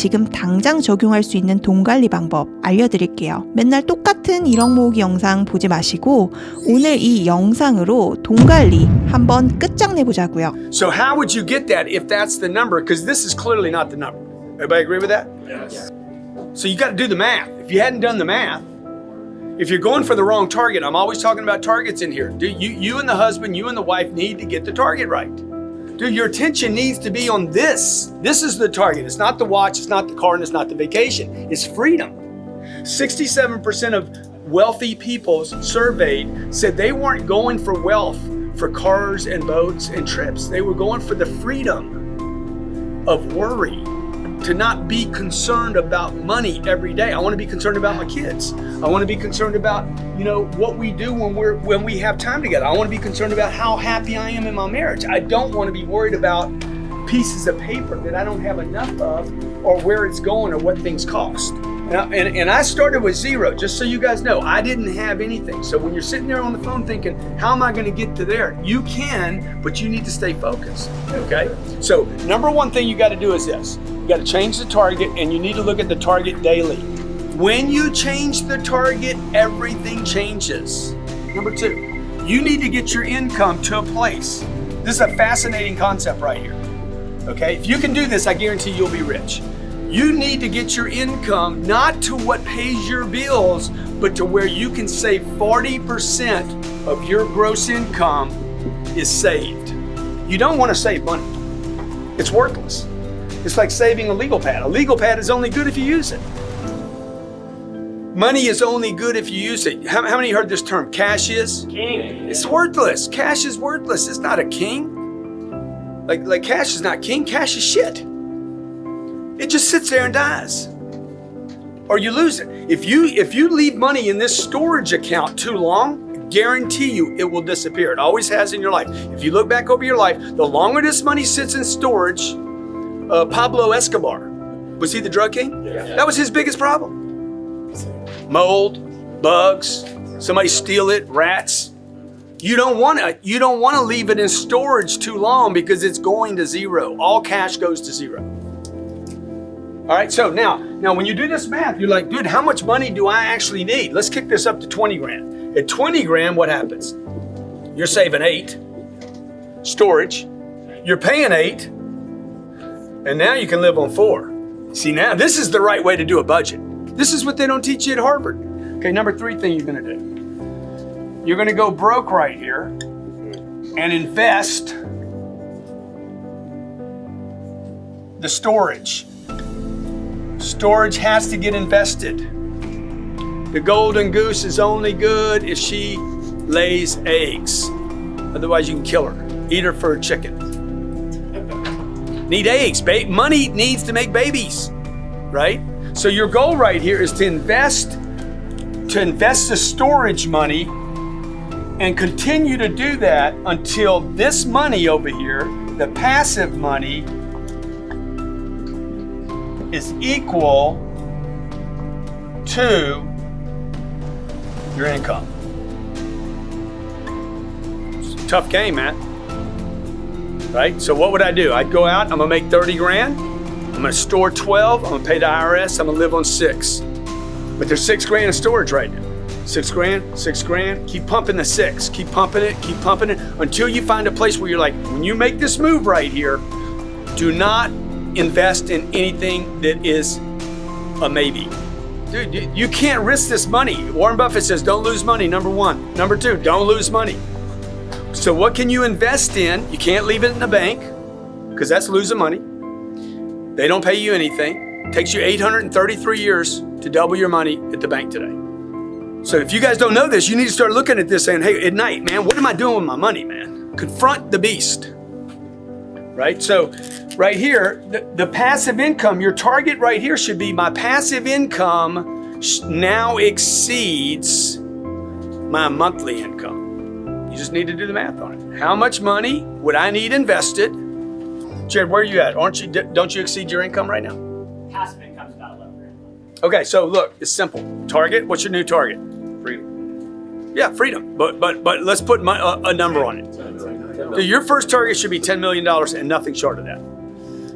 지금 당장 적용할 수 있는 돈 관리 방법 알려드릴게요. 맨날 똑같은 1억 모으기 영상 보지 마시고 오늘 이 영상으로 돈 관리 한번 끝장내보자고요. So how would you get that if that's the number? Because this is clearly not the number. Everybody agree with that? Yes. So you got to do the math. If you hadn't done the math, if you're going for the wrong target, I'm always talking about targets in here. Dude, you and the husband, you and the wife need to get the target right. Dude, your attention needs to be on this. This is the target. It's not the watch, it's not the car, and it's not the vacation. It's freedom. 67% of wealthy people surveyed said they weren't going for wealth, for cars and boats and trips. They were going for the freedom of worry, to not be concerned about money every day. I want to be concerned about my kids. I want to be concerned about, what we do when we have time together. I want to be concerned about how happy I am in my marriage. I don't want to be worried about pieces of paper that I don't have enough of, or where it's going, or what things cost. And I started with zero, just so you guys know. I didn't have anything. So when you're sitting there on the phone thinking, how am I going to get to there? You can, but you need to stay focused, okay? So number one thing you got to do is this. You got to change the target, and you need to look at the target daily. When you change the target, everything changes. Number two, you need to get your income to a place. This is a fascinating concept right here, okay? If you can do this, I guarantee you'll be rich. You need to get your income not to what pays your bills, but to where you can save 40% of your gross income is saved. You don't want to save money. It's worthless. It's like saving a legal pad. A legal pad is only good if you use it. Money is only good if you use it. How many heard this term? Cash is? King. It's worthless. Cash is worthless. It's not a king. Like cash is not king. Cash is shit. It just sits there and dies. Or you lose it. If you leave money in this storage account too long, guarantee you it will disappear. It always has in your life. If you look back over your life, the longer this money sits in storage, Pablo Escobar, was he the drug king? Yeah. That was his biggest problem. Mold, bugs, somebody steal it, rats. You don't want to leave it in storage too long because it's going to zero. All cash goes to zero. All right, so now when you do this math, you're like, dude, how much money do I actually need? Let's kick this up to 20 grand. At 20 grand, what happens? You're saving 8. Storage. You're paying 8. And now you can live on 4. See, now this is the right way to do a budget. This is what they don't teach you at Harvard. Okay, number 3 thing you're gonna do. You're gonna go broke right here and invest the storage. Storage has to get invested. The golden goose is only good if she lays eggs. Otherwise, you can kill her. Eat her for a chicken. Need eggs. Money needs to make babies, right? So your goal right here is to invest the storage money and continue to do that until this money over here, the passive money, is equal to your income. It's a tough game, man. Right? So what would I do? I'd go out, I'm gonna make 30 grand, I'm gonna store 12, I'm gonna pay the IRS, I'm gonna live on 6. But there's 6 grand in storage right now. 6 grand, keep pumping the 6, keep pumping it until you find a place where you're like, when you make this move right here, do not invest in anything that is a maybe. Dude, you can't risk this money. Warren Buffett says, don't lose money, number 1. Number 2, don't lose money. So what can you invest in? You can't leave it in the bank because that's losing money. They don't pay you anything. It takes you 833 years to double your money at the bank today. So if you guys don't know this, you need to start looking at this saying, hey, at night, man, what am I doing with my money, man? Confront the beast, right? So right here, the passive income, your target right here should be my passive income now exceeds my monthly income. You just need to do the math on it. How much money would I need invested? Jared, where are you at? Don't you exceed your income right now? Passive income's about 11 grand. Okay, so look, it's simple. Target, what's your new target? Freedom. Yeah, freedom. But let's put a number on it. So your first target should be $10 million and nothing short of that.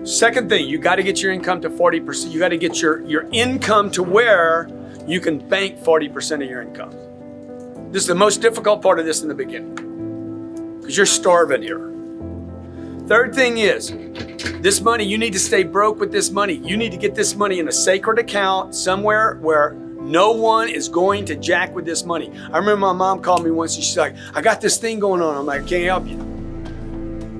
Second thing, you got to get your income to 40%. You got to get your income to where you can bank 40% of your income. This is the most difficult part of this in the beginning because you're starving here. Third thing is, this money, you need to stay broke with this money. You need to get this money in a sacred account somewhere where no one is going to jack with this money. I remember my mom called me once and she's like, I got this thing going on. I'm like, I can't help you.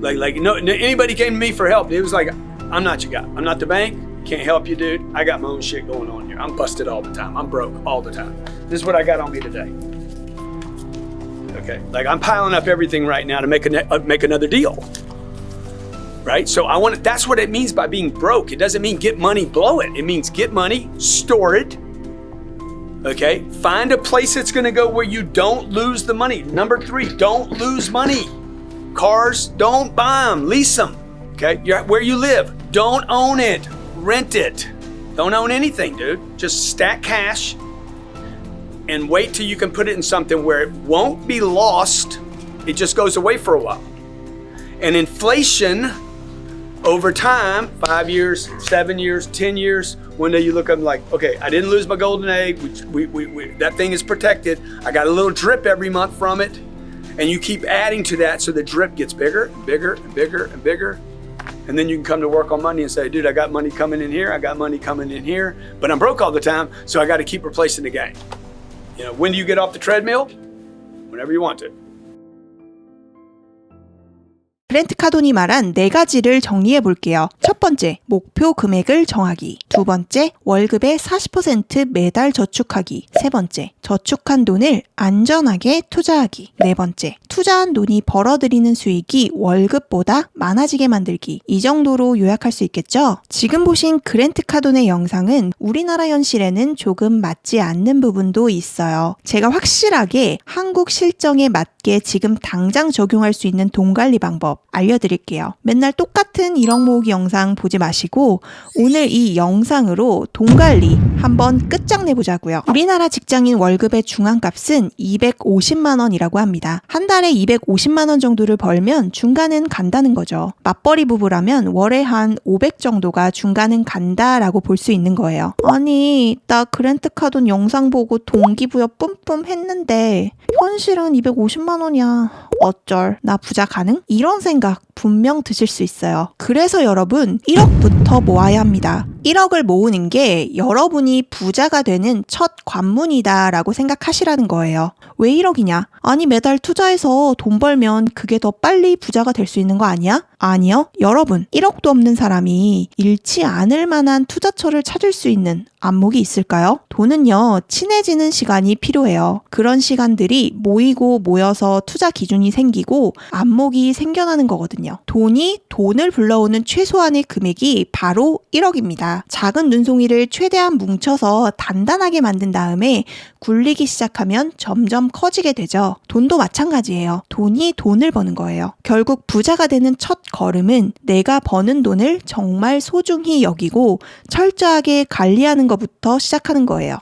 Like no, anybody came to me for help. It was like, I'm not your guy. I'm not the bank. Can't help you, dude. I got my own shit going on here. I'm busted all the time. I'm broke all the time. This is what I got on me today. Okay, like I'm piling up everything right now to make another deal. Right? So that's what it means by being broke. It doesn't mean get money, blow it. It means get money, store it. Okay? Find a place that's going to go where you don't lose the money. Number 3, don't lose money. Cars, don't buy them, lease them. Okay? Where you live, don't own it, rent it. Don't own anything, dude. Just stack cash and wait till you can put it in something where it won't be lost. It just goes away for a while. And inflation over time, 5 years, 7 years, 10 years, one day you look up and like, okay, I didn't lose my golden egg. That thing is protected. I got a little drip every month from it. And you keep adding to that so the drip gets bigger and bigger and bigger and bigger. And then you can come to work on Monday and say, dude, I got money coming in here. I got money coming in here. But I'm broke all the time, so I got to keep replacing the game. You know, when do you get off the treadmill? Whenever you want to. 그랜트 카돈이 말한 4가지를 정리해 볼게요. 첫 번째, 목표 금액을 정하기. 두 번째, 월급의 40% 매달 저축하기. 세 번째, 저축한 돈을 안전하게 투자하기. 네 번째, 투자한 돈이 벌어들이는 수익이 월급보다 많아지게 만들기. 이 정도로 요약할 수 있겠죠? 지금 보신 그랜트 카돈의 영상은 우리나라 현실에는 조금 맞지 않는 부분도 있어요. 제가 확실하게 한국 실정에 맞게 지금 당장 적용할 수 있는 돈 관리 방법 알려드릴게요. 맨날 똑같은 1억 모으기 영상 보지 마시고 오늘 이 영상으로 돈 관리 한번 끝장내보자고요. 우리나라 직장인 월급의 중앙값은 250만 원이라고 합니다. 한 달에 250만 원 정도를 벌면 중간은 간다는 거죠. 맞벌이 부부라면 월에 한 500 정도가 중간은 간다라고 볼 수 있는 거예요. 아니, 나 그랜트 카돈 영상 보고 동기부여 뿜뿜 했는데 현실은 250만 원이야. 어쩔, 나 부자 가능? 이런 생각 분명 드실 수 있어요. 그래서 여러분 1억부터 모아야 합니다. 1억을 모으는 게 여러분이 부자가 되는 첫 관문이다 라고 생각하시라는 거예요. 왜 1억이냐? 아니 매달 투자해서 돈 벌면 그게 더 빨리 부자가 될 수 있는 거 아니야? 아니요. 여러분 1억도 없는 사람이 잃지 않을 만한 투자처를 찾을 수 있는 안목이 있을까요? 돈은요, 친해지는 시간이 필요해요. 그런 시간들이 모이고 모여서 투자 기준이 생기고 안목이 생겨나는 거거든요. 돈이 돈을 불러오는 최소한의 금액이 바로 1억입니다. 작은 눈송이를 최대한 뭉쳐서 단단하게 만든 다음에 굴리기 시작하면 점점 커지게 되죠. 돈도 마찬가지예요. 돈이 돈을 버는 거예요. 결국 부자가 되는 첫 걸음은 내가 버는 돈을 정말 소중히 여기고 철저하게 관리하는 것부터 시작하는 거예요.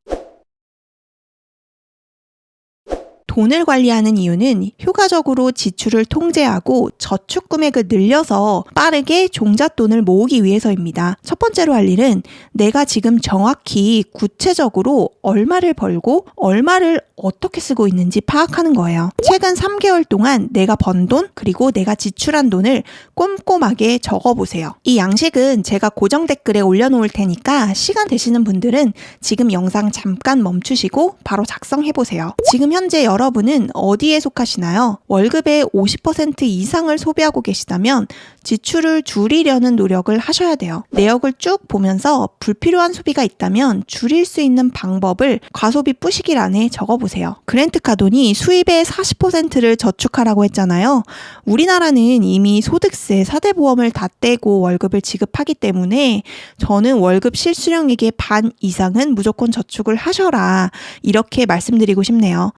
돈을 관리하는 이유는 효과적으로 지출을 통제하고 저축 금액을 늘려서 빠르게 종잣돈을 모으기 위해서입니다. 첫 번째로 할 일은 내가 지금 정확히 구체적으로 얼마를 벌고 얼마를 어떻게 쓰고 있는지 파악하는 거예요. 최근 3개월 동안 내가 번 돈 그리고 내가 지출한 돈을 꼼꼼하게 적어보세요. 이 양식은 제가 고정 댓글에 올려놓을 테니까 시간 되시는 분들은 지금 영상 잠깐 멈추시고 바로 작성해보세요. 지금 현재 여러분은 어디에 속하시나요? 월급의 50% 이상을 소비하고 계시다면 지출을 줄이려는 노력을 하셔야 돼요. 내역을 쭉 보면서 불필요한 소비가 있다면 줄일 수 있는 방법을 과소비 뿌시기란에 적어보세요. 그랜트 카돈이 수입의 40%를 저축하라고 했잖아요. 우리나라는 이미 소득세, 4대 보험을 다 떼고 월급을 지급하기 때문에 저는 월급 실수령액의 반 이상은 무조건 저축을 하셔라. 이렇게 말씀드리고 싶네요.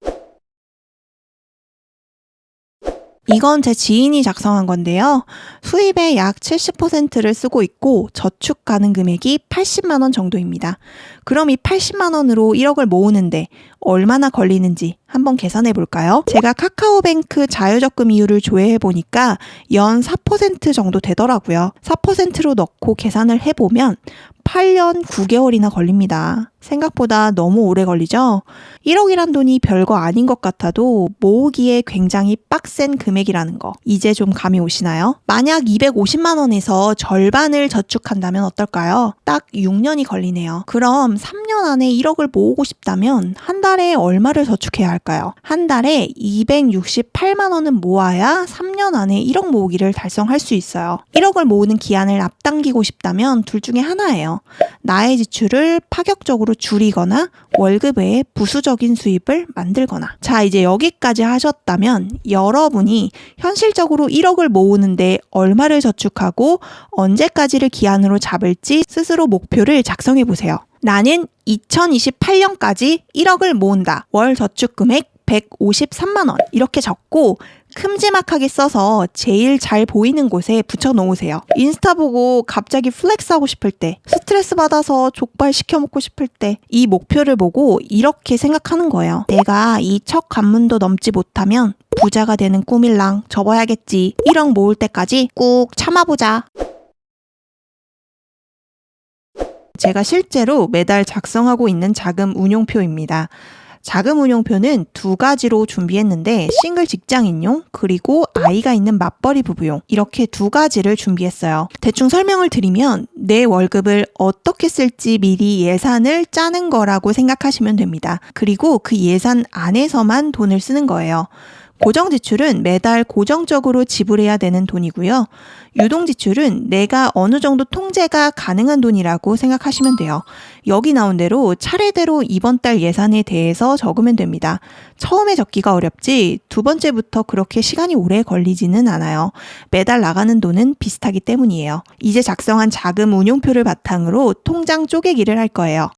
이건 제 지인이 작성한 건데요. 수입의 약 70%를 쓰고 있고 저축 가능 금액이 80만 원 정도입니다. 그럼 이 80만 원으로 1억을 모으는데 얼마나 걸리는지 한번 계산해 볼까요? 제가 카카오뱅크 자유적금이율을 조회해 보니까 연 4% 정도 되더라고요. 4%로 넣고 계산을 해보면 8년 9개월이나 걸립니다. 생각보다 너무 오래 걸리죠? 1억이란 돈이 별거 아닌 것 같아도 모으기에 굉장히 빡센 금액이라는 거 이제 좀 감이 오시나요? 만약 250만 원에서 절반을 저축한다면 어떨까요? 딱 6년이 걸리네요. 그럼 3년 안에 1억을 모으고 싶다면 한 달에 얼마를 저축해야 할까요? 한 달에 268만 원은 모아야 3년 안에 1억 모으기를 달성할 수 있어요. 1억을 모으는 기한을 앞당기고 싶다면 둘 중에 하나예요. 나의 지출을 파격적으로 줄이거나 월급 외에 부수적인 수입을 만들거나. 자, 이제 여기까지 하셨다면 여러분이 현실적으로 1억을 모으는데 얼마를 저축하고 언제까지를 기한으로 잡을지 스스로 목표를 작성해 보세요. 나는 2028년까지 1억을 모은다. 월 저축 금액 153만 원 이렇게 적고 큼지막하게 써서 제일 잘 보이는 곳에 붙여 놓으세요. 인스타 보고 갑자기 플렉스하고 싶을 때, 스트레스 받아서 족발 시켜 먹고 싶을 때 이 목표를 보고 이렇게 생각하는 거예요. 내가 이 첫 관문도 넘지 못하면 부자가 되는 꿈일랑 접어야겠지. 1억 모을 때까지 꾹 참아보자. 제가 실제로 매달 작성하고 있는 자금 운용표입니다. 자금 운용표는 두 가지로 준비했는데 싱글 직장인용 그리고 아이가 있는 맞벌이 부부용 이렇게 두 가지를 준비했어요. 대충 설명을 드리면 내 월급을 어떻게 쓸지 미리 예산을 짜는 거라고 생각하시면 됩니다. 그리고 그 예산 안에서만 돈을 쓰는 거예요. 고정 지출은 매달 고정적으로 지불해야 되는 돈이고요. 유동 지출은 내가 어느 정도 통제가 가능한 돈이라고 생각하시면 돼요. 여기 나온 대로 차례대로 이번 달 예산에 대해서 적으면 됩니다. 처음에 적기가 어렵지 두 번째부터 그렇게 시간이 오래 걸리지는 않아요. 매달 나가는 돈은 비슷하기 때문이에요. 이제 작성한 자금 운용표를 바탕으로 통장 쪼개기를 할 거예요.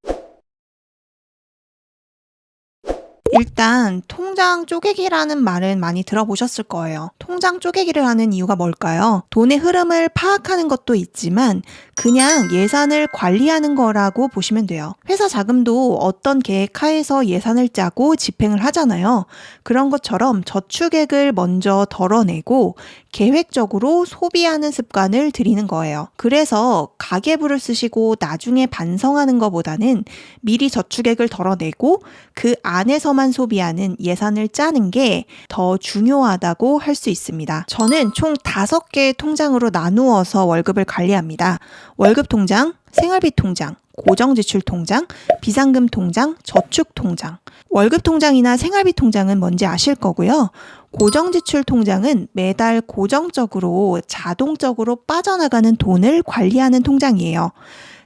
일단 통장 쪼개기라는 말은 많이 들어보셨을 거예요. 통장 쪼개기를 하는 이유가 뭘까요? 돈의 흐름을 파악하는 것도 있지만 그냥 예산을 관리하는 거라고 보시면 돼요. 회사 자금도 어떤 계획 하에서 예산을 짜고 집행을 하잖아요. 그런 것처럼 저축액을 먼저 덜어내고 계획적으로 소비하는 습관을 들이는 거예요. 그래서 가계부를 쓰시고 나중에 반성하는 것보다는 미리 저축액을 덜어내고 그 안에서만 소비하는 예산을 짜는 게 더 중요하다고 할 수 있습니다. 저는 총 5개의 통장으로 나누어서 월급을 관리합니다. 월급 통장, 생활비 통장, 고정지출 통장, 비상금 통장, 저축 통장. 월급 통장이나 생활비 통장은 뭔지 아실 거고요. 고정지출 통장은 매달 고정적으로 자동적으로 빠져나가는 돈을 관리하는 통장이에요.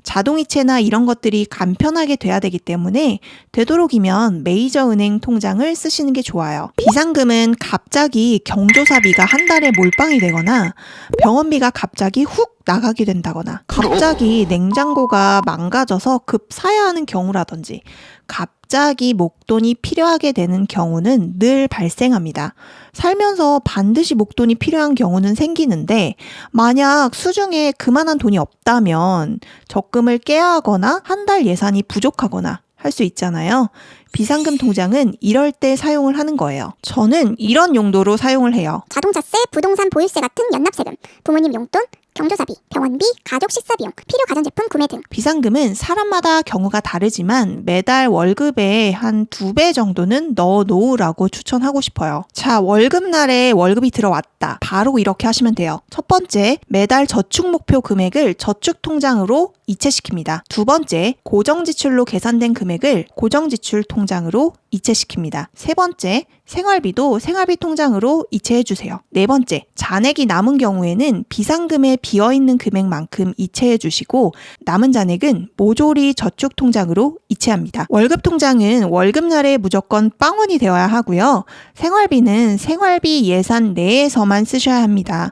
자동이체나 이런 것들이 간편하게 돼야 되기 때문에 되도록이면 메이저 은행 통장을 쓰시는 게 좋아요. 비상금은 갑자기 경조사비가 한 달에 몰빵이 되거나 병원비가 갑자기 훅 나가게 된다거나 갑자기 냉장고가 망가져서 급 사야 하는 경우라든지 갑자기 목돈이 필요하게 되는 경우는 늘 발생합니다. 살면서 반드시 목돈이 필요한 경우는 생기는데 만약 수중에 그만한 돈이 없다면 적금을 깨야 하거나 한 달 예산이 부족하거나 할 수 있잖아요. 비상금 통장은 이럴 때 사용을 하는 거예요. 저는 이런 용도로 사용을 해요. 자동차세, 부동산 보유세 같은 연납세금, 부모님 용돈, 경조사비, 병원비, 가족 식사비용, 필요 가전제품 구매 등. 비상금은 사람마다 경우가 다르지만 매달 월급의 한 2배 정도는 넣어 놓으라고 추천하고 싶어요. 자, 월급날에 월급이 들어왔다. 바로 이렇게 하시면 돼요. 첫 번째, 매달 저축 목표 금액을 저축 통장으로 이체시킵니다. 두 번째, 고정지출로 계산된 금액을 고정지출 통장으로 이체시킵니다. 세 번째, 생활비도 생활비 통장으로 이체해주세요. 네 번째, 잔액이 남은 경우에는 비상금에 비어있는 금액만큼 이체해주시고 남은 잔액은 모조리 저축 통장으로 이체합니다. 월급 통장은 월급날에 무조건 빵원이 되어야 하고요. 생활비는 생활비 예산 내에서만 쓰셔야 합니다.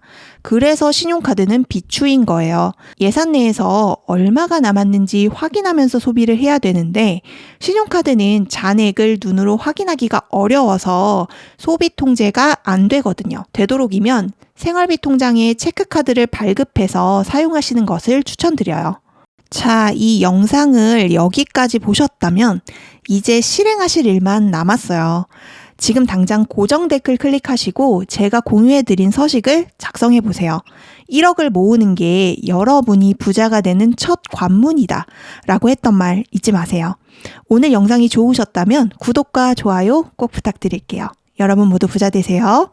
그래서 신용카드는 비추인 거예요. 예산 내에서 얼마가 남았는지 확인하면서 소비를 해야 되는데 신용카드는 잔액을 눈으로 확인하기가 어려워서 소비 통제가 안 되거든요. 되도록이면 생활비 통장에 체크카드를 발급해서 사용하시는 것을 추천드려요. 자, 이 영상을 여기까지 보셨다면 이제 실행하실 일만 남았어요. 지금 당장 고정 댓글 클릭하시고 제가 공유해드린 서식을 작성해 보세요. 1억을 모으는 게 여러분이 부자가 되는 첫 관문이다 라고 했던 말 잊지 마세요. 오늘 영상이 좋으셨다면 구독과 좋아요 꼭 부탁드릴게요. 여러분 모두 부자 되세요.